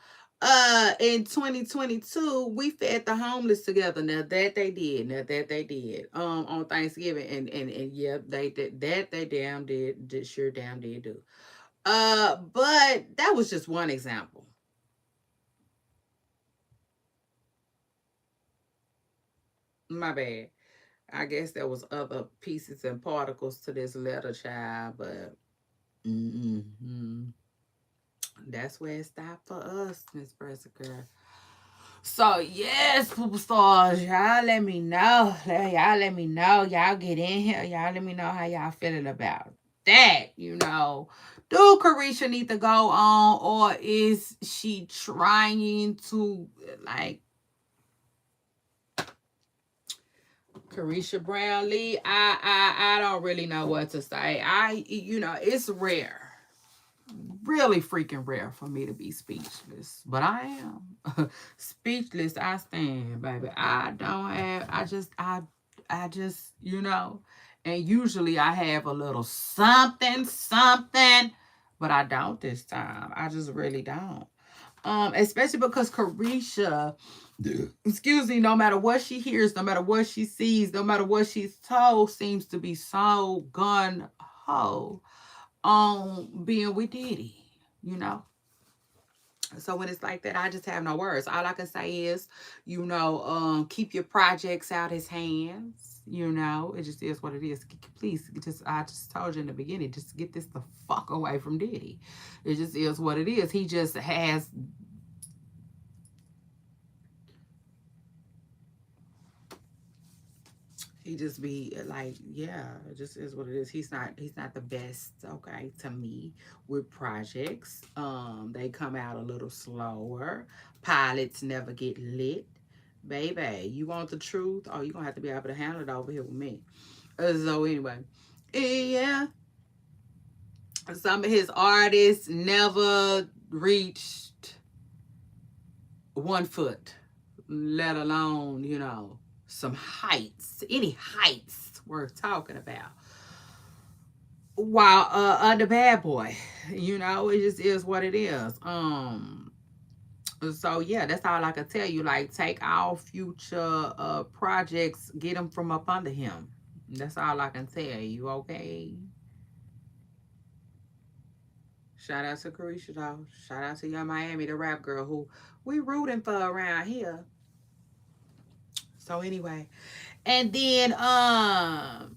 In 2022, we fed the homeless together. Now that they did. On Thanksgiving, and yeah, they did that. They damn did sure damn did do. But that was just one example. My bad. I guess there was other pieces and particles to this letter, child, but that's where it stopped for us, Miss Persica. So yes, superstars, y'all let me know. Y'all let me know. Y'all get in here. Y'all let me know how y'all feeling about that. Do Carisha need to go on, or is she trying to like Carisha Brownlee? I don't really know what to say. It's rare, really freaking rare for me to be speechless, but I am speechless. I stand, baby. I don't have. I just, and usually I have a little something, something, but I don't this time. I just really don't. Especially because Carisha, excuse me, no matter what she hears, no matter what she sees, no matter what she's told, seems to be so gun ho on being with Diddy, you know? So when it's like that, I just have no words. All I can say is, keep your projects out his hands. It just is what it is. Please, I just told you in the beginning, just get this the fuck away from Diddy. It just is what it is. He just has He just be like, yeah, it just is what it is. He's not the best, okay, to me with projects. They come out a little slower. Pilots never get lit. Baby, you want the truth? Oh, you're gonna have to be able to handle it over here with me. So anyway, yeah, some of his artists never reached 1 foot, let alone, some heights, any heights worth talking about. While under Bad Boy, it just is what it is. So yeah, that's all I can tell you. Like, take all future projects, get them from up under him. That's all I can tell you. Okay. Shout out to Carisha though. Shout out to Young Miami, the rap girl who we rooting for around here. So anyway, and then as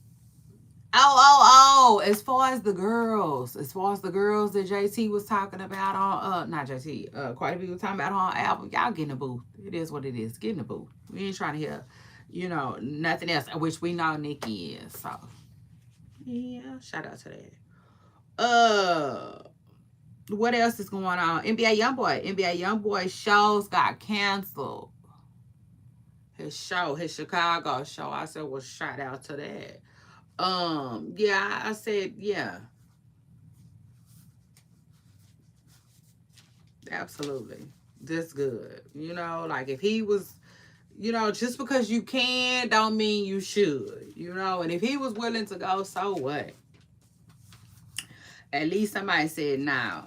far as the girls that JT was talking about on not JT, Cardi B was talking about on album, y'all get in the booth. It is what it is. Get in the booth. We ain't trying to hear, nothing else, which we know Nicki is. So yeah, shout out to that. What else is going on? NBA YoungBoy shows got canceled. His Chicago show. I said, well, shout out to that. Yeah, I said, yeah, absolutely. That's good. Like if he was, just because you can don't mean you should, and if he was willing to go, so what? At least somebody said no,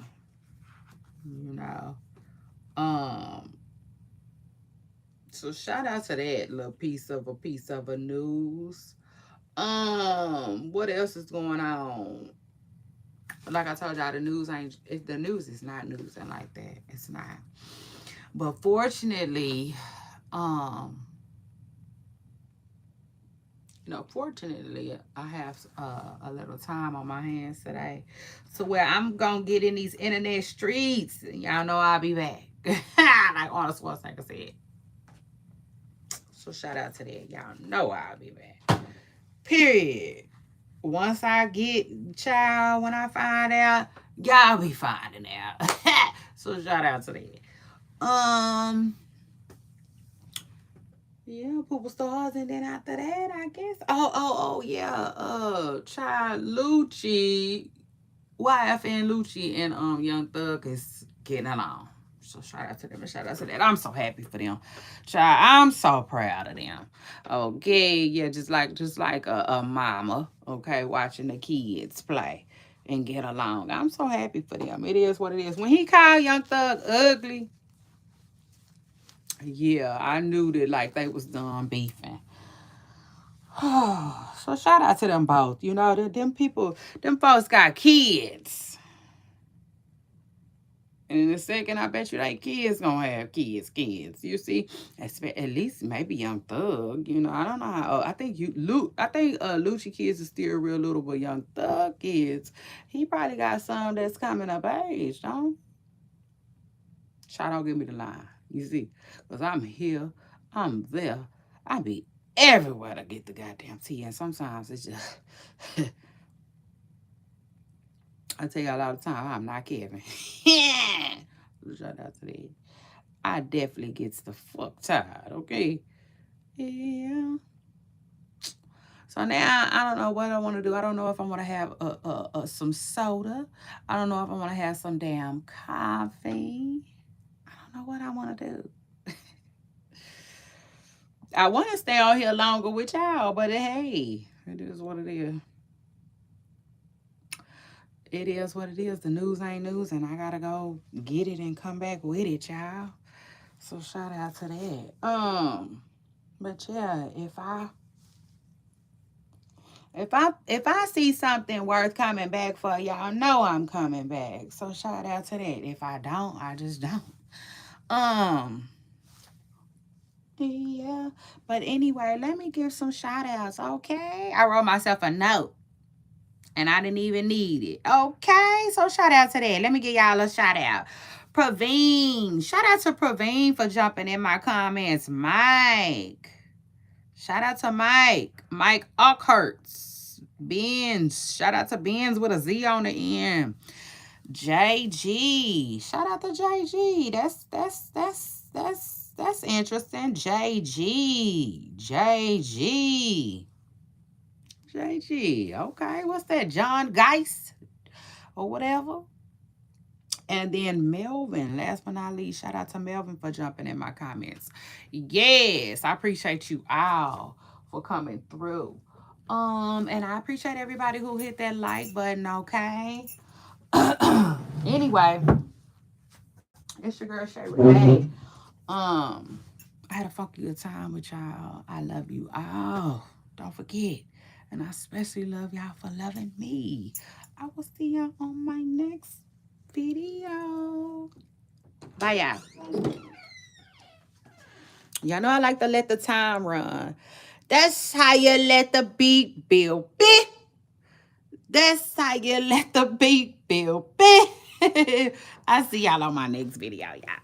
you know. So shout out to that little piece of a news. What else is going on? Like I told y'all, the news is not news and like that. It's not. But fortunately, fortunately, I have a little time on my hands today, to where I'm gonna get in these internet streets. Y'all know I'll be back, like Arnold Schwarzenegger said. So shout out to that. Y'all know I'll be back. Period. Once I get child, when I find out, y'all be finding out. So shout out to that. Yeah, Poople Stars, and then after that, I guess. Oh, yeah. Child Lucci, YFN Lucci and Young Thug is getting along. So shout out to them and shout out to that. I'm so happy for them. Child, I'm so proud of them. Okay, yeah, just like a mama, okay, watching the kids play and get along. I'm so happy for them. It is what it is. When he called Young Thug ugly, yeah, I knew that like they was done beefing. So shout out to them both. Them people, them folks got kids. And in a second, I bet you like kids gonna have kids. You see, at least maybe Young Thug. I don't know how. I think Lucci kids is still real little, but Young Thug kids, he probably got some that's coming of age. Don't give me the line. You see, because I'm here, I'm there, I be everywhere to get the goddamn tea, and sometimes it's just. I tell y'all all the time, I'm not Kevin. Shout out to that. I definitely gets the fuck tired, okay? Yeah. So now I don't know what I want to do. I don't know if I want to have some soda. I don't know if I want to have some damn coffee. I don't know what I want to do. I want to stay on here longer with y'all, but hey, it is what it is. It is what it is. The news ain't news, and I gotta go get it and come back with it, y'all. So shout out to that. But yeah, if I see something worth coming back for, y'all know I'm coming back. So shout out to that. If I don't, I just don't. Yeah. But anyway, let me give some shout outs, okay? I wrote myself a note. And I didn't even need it. Okay, so shout out to that. Let me give y'all a shout out. Praveen. Shout out to Praveen for jumping in my comments. Mike. Shout out to Mike. Mike Uckhurts. Benz. Shout out to Benz with a Z on the end. JG. Shout out to JG. That's interesting. JG. JG. JG. Okay. What's that? John Geist or whatever. And then Melvin, last but not least, shout out to Melvin for jumping in my comments. Yes, I appreciate you all for coming through. And I appreciate everybody who hit that like button, okay? Anyway, it's your girl Shay Renee. I had a fucking good time with y'all. I love you all. Don't forget. And I especially love y'all for loving me. I will see y'all on my next video. Bye, y'all. Y'all know I like to let the time run. That's how you let the beat build. Beep. That's how you let the beat build. Beep. I'll see y'all on my next video, y'all.